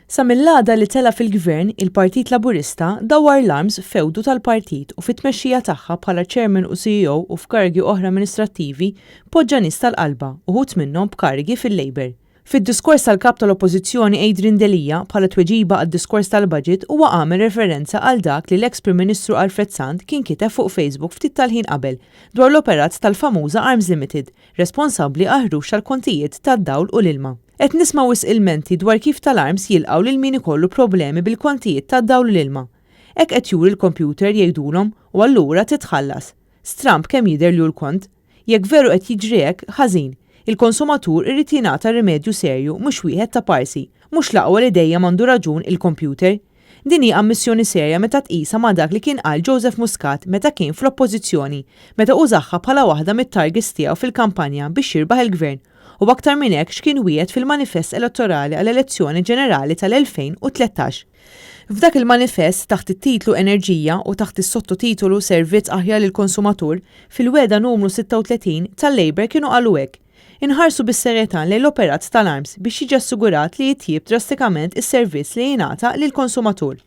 Sa mill-għada li tela fil-gvern, il-Partit Laburista dawwar l-arms fewdu tal-partit u fit-tmexxija tagħha bħala chairman u CEO u f'kargi oħra amministrattivi poġġa nies tal-qalba uħud minnhom b'kargi fil-Labor. Fid-diskors tal-kap tal-Oppożizzjoni Adrian Delija bħala tweġiba għad-diskors tal-budget huwa għamel referenza għal dak li l-ex-Prim Ministru Alfred Sant kien kiteb fuq Facebook ftit tal-ħin qabel dwar l-operat tal-famuża Arms Limited, responsabbli għal ħruġ tal-kontijiet tad-dawl u l-ilma. Qed nisma' wisq ilmenti dwar kif tal-arms jilqgħu lil min ikollu problemi bil-kontijiet tad-dawl u l-ilma. Hekk qed juri l-kompjuter jgħidulhom u allura titħallas. Stramp kemm jidher li l-kont. Jekk veru qed jiġri hekk, ħażin. Il-konsumatur irrid jingħata rimedju serju mhux wieħed ta' parsi, mhux l-aqwa li dejjem għandu raġun il-kompjuter. Din hija ammissjoni serja meta tqisha ma' dak li kien qal Joseph Muscat meta kien fl-oppożizzjoni, meta użaħħa bħala waħda mit-targets tiegħu fil-kampanja biex jirbaħ il-gvern. U aktar minn hekk x'kien wiegħed fil-manifest elettorali għall-elezzjoni ġenerali tal-2013. F'dak il-manifest taħt it-titlu Enerġija u taħt is-sottotitolu Servizz aħjar lill-konsumatur fil-weda numru 36 tal-Labor kienu qalu hekk. Inħarsu bis-serjetà lejn l-operat tal-arms biex jiġi assigurat li jitjieb drastikament is-servizz li jingħata lill-konsumatur.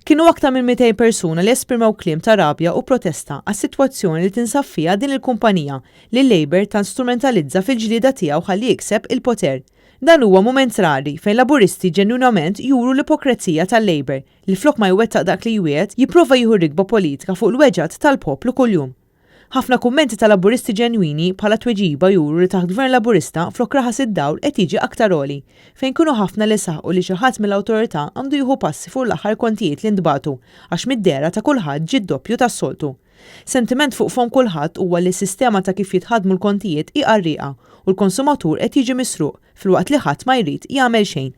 Kienu aktar minn 200 persuna li esprimew kliem ta' rabja u protesta għas-sitwazzjoni li tinsab fiha din il-kumpanija li l-Labor tanstrumentalizza fil-ġlieda tiegħu ħalli jikseb il-poter. Dan huwa mument rari fejn laburisti ġenwinament juru l-ipokrezija tal-Labor li flok ma jwettaq dak li jwiet jipprova jieħu rikba politika fuq il-weġġat tal-poplu kuljum. Ħafna kummenti ta' laburisti ġenwini bħala tweġiba juru li taħt gvern laburista flok raħas id-dawl qed jiġi aktar għoli, fejn kienu ħafna li saħqu li xi ħadd mill-awtorità għandu jieħu passi fuq l-aħħar kontijiet li ndbatu għax mid-dera ta' kulħadd ġie d-doppju tas-soltu. Sentiment fuq fond kulħadd huwa li s-sistema ta' kif jitħadmu l-kontijiet hija rrieqa u l-konsumatur qed jiġi misruq filwaqt li ħadd ma jrid jagħmel xejn.